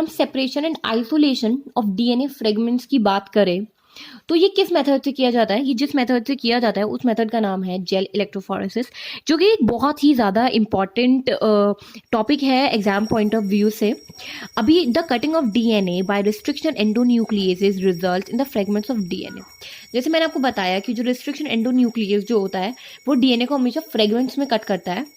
हम separation and isolation of DNA fragments की बात करें तो ये किस मेथड से किया जाता है, ये जिस मेथड से किया जाता है उस मेथड का नाम है जेल इलेक्ट्रोफोरेसिस, जो कि एक बहुत ही ज़्यादा इम्पॉर्टेंट टॉपिक है एग्जाम पॉइंट ऑफ व्यू से। अभी the cutting of DNA by restriction endonucleases result in the fragments of DNA. जैसे मैंने आपको बताया कि जो रिस्ट्रिक्शन एंडोन्यूक्लियस जो होता है वो डीएनए को हमेशा फ्रेगमेंट्स में कट करता है,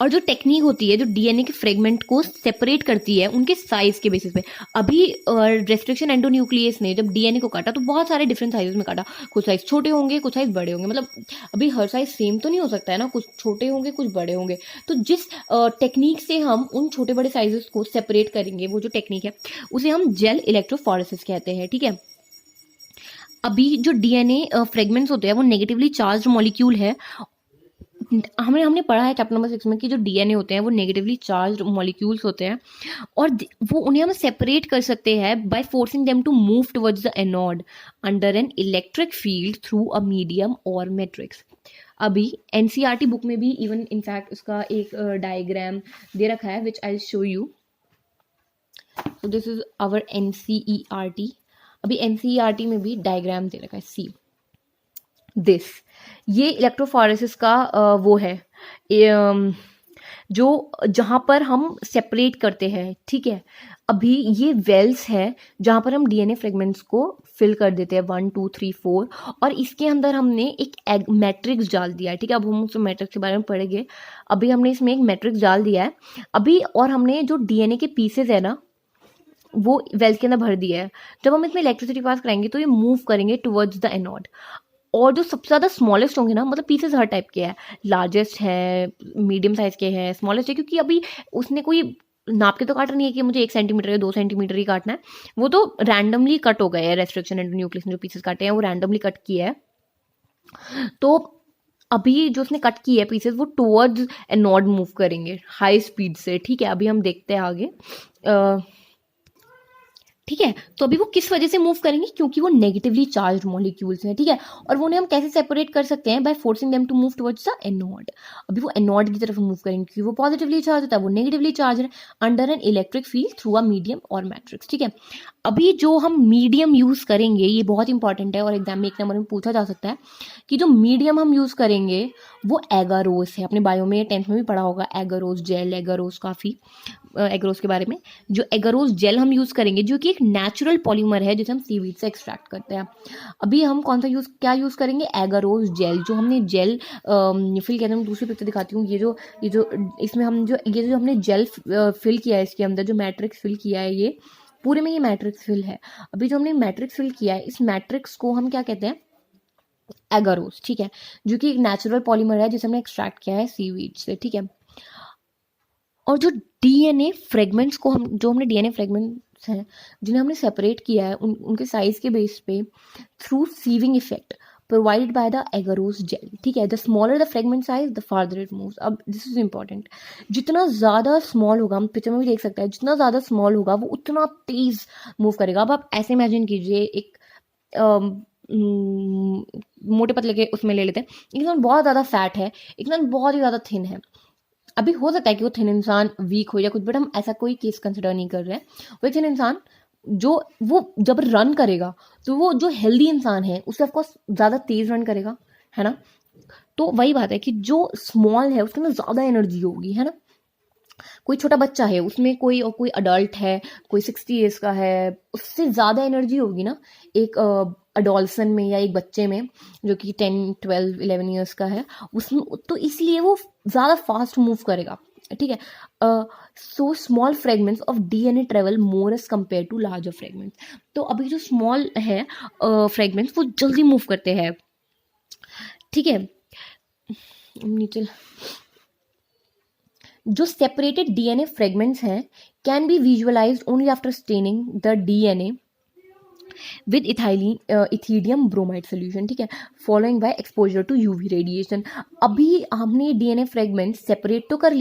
और जो टेक्निक होती है जो डीएनए के फ्रेगमेंट को सेपरेट करती है उनके साइज के बेसिस पे। अभी रेस्ट्रिक्शन एंडोन्यूक्लियस ने जब डीएनए को काटा तो बहुत सारे डिफरेंट साइजेस में काटा, कुछ साइज छोटे होंगे कुछ साइज बड़े होंगे, मतलब अभी हर साइज सेम तो नहीं हो सकता है ना, कुछ छोटे होंगे कुछ बड़े होंगे। तो जिस टेक्निक से हम उन छोटे बड़े साइजेस को सेपरेट करेंगे वो जो टेक्निक है उसे हम जेल इलेक्ट्रोफोरेसिस कहते हैं, ठीक है। अभी जो डीएनए फ्रेगमेंट्स होते हैं वो नेगेटिवली चार्ज मॉलिक्यूल है। हमने पढ़ा है चैप्टर नंबर 6 में कि जो डीएनए होते हैं वो नेगेटिवली चार्ज मॉलिक्यूल्स होते हैं, और वो उन्हें हम सेपरेट कर सकते हैं by forcing them to move towards the anode under an electric field through a medium और मैट्रिक्स। अभी एनसीईआरटी बुक में भी इवन इनफैक्ट उसका एक डायग्राम दे रखा है which I show you. So this is our NCERT. अभी एनसीईआरटी में भी डायग्राम दे रखा है, सी दिस। ये इलेक्ट्रोफोरेसिस का वो है जो जहाँ पर हम सेपरेट करते हैं, ठीक है। अभी ये वेल्स है जहाँ पर हम डीएनए फ्रेगमेंट्स को फिल कर देते हैं 1 2 3 4, और इसके अंदर हमने एक मैट्रिक्स डाल दिया है, ठीक है। अब हम उस मैट्रिक्स के बारे में पढ़ेंगे। अभी हमने इसमें एक मैट्रिक्स डाल दिया है अभी, और हमने जो डीएनए के पीसेज है ना वो वेल्स के अंदर भर दिया है। जब हम इसमें इलेक्ट्रिसिटी पास कराएंगे तो ये मूव करेंगे टुवर्ड्स द एनोड, और जो सबसे ज़्यादा स्मॉलेस्ट होंगे ना, मतलब पीसेस हर टाइप के हैं, लार्जेस्ट है, मीडियम साइज के हैं, स्मॉलेस्ट है, क्योंकि अभी उसने कोई नाप के तो काटा नहीं है कि मुझे 1 सेंटीमीटर या 2 सेंटीमीटर ही काटना है, वो तो रैंडमली कट हो गए हैं। रेस्ट्रिक्शन एंडोन्यूक्लियस ने जो पीसेस काटे हैं वो रैंडमली कट किए हैं। तो अभी जो उसने कट की है पीसेस वो टुवर्ड्स एनोड मूव करेंगे हाई स्पीड से, ठीक है। अभी हम देखते हैं आगे, ठीक है। तो अभी वो किस वजह से मूव करेंगे, क्योंकि वो नेगेटिवली चार्ज मॉलिक्यूल्स हैं, ठीक है। और वो उन्हें हम कैसे सेपरेट कर सकते हैं, by forcing them to move towards the anode. अभी वो एनोड की तरफ मूव करेंगे क्योंकि वो पॉजिटिवली चार्ज होता है, वो नेगेटिवली चार्ज है, under an electric field through a medium और मैट्रिक्स, ठीक है। अभी जो हम मीडियम यूज करेंगे ये बहुत इंपॉर्टेंट है, और एग्जाम में 1 नंबर में पूछा जा सकता है कि जो मीडियम हम यूज करेंगे वो एगारोस है। अपने बायो में 10th में भी पढ़ा होगा एगारोस जेल, एगारोस काफ़ी एगारोस के बारे में। जो एगारोस जेल हम यूज़ करेंगे जो कि एक नेचुरल पॉलीमर है जिसे हम सीवीड से एक्सट्रैक्ट करते हैं। अभी हम कौन सा क्या यूज़ करेंगे, एगारोस जेल। जो हमने जेल फिल किया था, मैं दूसरी पिक्चर दिखाती हूँ। ये जो इसमें हम ये जो हमने जेल फिल किया है, इसके अंदर जो मैट्रिक्स फिल किया है, ये पूरे में ये मैट्रिक्स फिल है। अभी जो हमने मैट्रिक्स फिल किया है इस मैट्रिक्स को हम क्या कहते हैं, एगारोस, ठीक है, जो कि एक नेचुरल पॉलीमर है जिसे हमने एक्सट्रैक्ट किया है सीवीड से, ठीक है। और जो डीएनए फ्रेगमेंट्स को हमने डीएनए फ्रेगमेंट्स हैं जिन्हें हमने सेपरेट किया है उनके साइज के बेस पे through sieving effect provided by the agarose gel, ठीक है। The smaller the fragment size the farther it moves. अब दिस इज इंपॉर्टेंट, जितना ज़्यादा स्मॉल होगा, हम पिक्चर में भी देख सकते हैं, जितना ज़्यादा स्मॉल होगा वो उतना तेज मूव करेगा। अब आप ऐसे इमेजिन कीजिए, एक मोटे पतले के उसमें ले लेते हैं, एक इंसान बहुत ज़्यादा फैट है, एक इंसान बहुत ही ज़्यादा थिन है। अभी हो सकता है कि वो थिन इंसान वीक हो या कुछ, बट हम ऐसा कोई केस कंसिडर नहीं कर रहे हैं। वो थिन इंसान जो वो जब रन करेगा तो वो जो हेल्दी इंसान है उससे ऑफकोर्स ज़्यादा तेज रन करेगा, है ना। तो वही बात है कि जो स्मॉल है उसके अंदर ज़्यादा एनर्जी होगी, है ना। कोई छोटा बच्चा है उसमें कोई अडल्ट है, कोई 60 ईयर्स का है, उससे ज़्यादा एनर्जी होगी ना एक अडोल्सन में या एक बच्चे में जो कि 10 12 11 ईयर्स का है उसमें, तो इसलिए वो ज़्यादा फास्ट मूव करेगा, ठीक है। So small fragments of DNA travel more as compare to larger fragments. तो अभी जो स्मॉल है फ्रेगमेंट्स वो जल्दी मूव करते हैं, ठीक है। नीचे जो सेपरेटेड डीएनए फ्रेगमेंट्स हैं can be visualized only after staining the DNA with ethidium bromide solution, ठीक है, following by exposure to UV radiation. अभी हमने डीएनए फ्रेगमेंट सेपरेट तो कर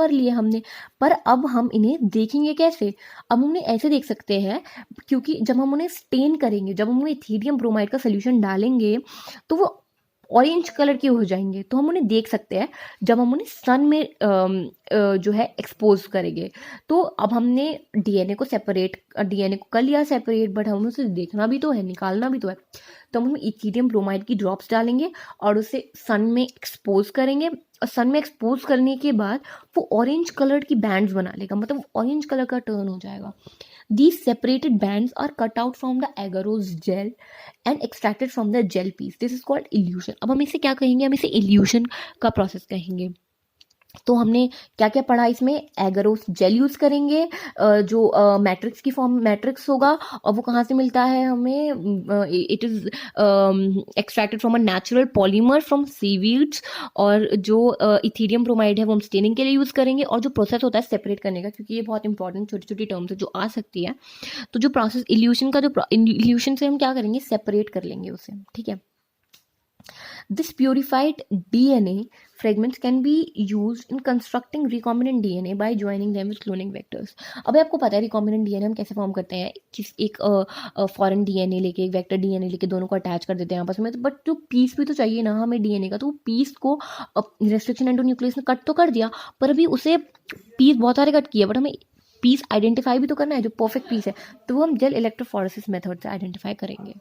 लिए हमने, पर अब हम इन्हें देखेंगे कैसे। अब हम उन्हें ऐसे देख सकते हैं क्योंकि जब हम उन्हें स्टेन करेंगे, जब हम उन्हें इथीडियम ब्रोमाइड का सोल्यूशन डालेंगे तो वो ऑरेंज कलर के हो जाएंगे, तो हम उन्हें देख सकते हैं जब हम उन्हें सन में जो है एक्सपोज करेंगे। तो अब हमने डीएनए को कर लिया सेपरेट, बट हमें उसे देखना भी तो है, निकालना भी तो है। तो हम इथीरियम ब्रोमाइड की ड्रॉप्स डालेंगे और उसे सन में एक्सपोज करेंगे, और सन में एक्सपोज करने के बाद वो ऑरेंज कलर की बैंड्स बना लेगा, मतलब ऑरेंज कलर का टर्न हो जाएगा। These separated bands are cut out from the agarose gel and extracted from the gel piece. This is called evolution. अब हम इसे क्या कहेंगे, हम इसे इल्यूशन का प्रोसेस कहेंगे। तो हमने क्या क्या पढ़ा इसमें, एगरोस जेल यूज़ करेंगे, जो मैट्रिक्स की फॉर्म मैट्रिक्स होगा, और वो कहाँ से मिलता है हमें, it is extracted from a natural polymer from seaweeds. और जो इथीरियम ब्रोमाइड है वो हम स्टेनिंग के लिए यूज़ करेंगे, और जो प्रोसेस होता है सेपरेट करने का, क्योंकि ये बहुत इंपॉर्टेंट छोटी छोटी टर्म्स है जो आ सकती है। तो जो प्रोसेस इल्यूशन का, जो इल्यूशन से हम क्या करेंगे, सेपरेट कर लेंगे उसे, ठीक है। This purified DNA fragments can be used in constructing recombinant DNA by joining them with cloning vectors. अब आपको पता है recombinant DNA हम कैसे फॉर्म करते हैं, एक फॉरेन डीएनए लेके, एक वेक्टर डीएनए लेके दोनों को अटैच कर देते हैं आपस में, बट जो पीस भी तो चाहिए ना हमें डीएनए का, तो वो पीस को रेस्ट्रिक्शन एंडोन्यूक्लियस ने कट तो कर दिया, पर अभी उसे पीस बहुत सारे कट किए, बट हमें पीस आइडेंटिफाई भी तो करना है, जो परफेक्ट पीस है, तो वो हम जेल इलेक्ट्रोफोरेसिस मेथड से आइडेंटिफाई करेंगे।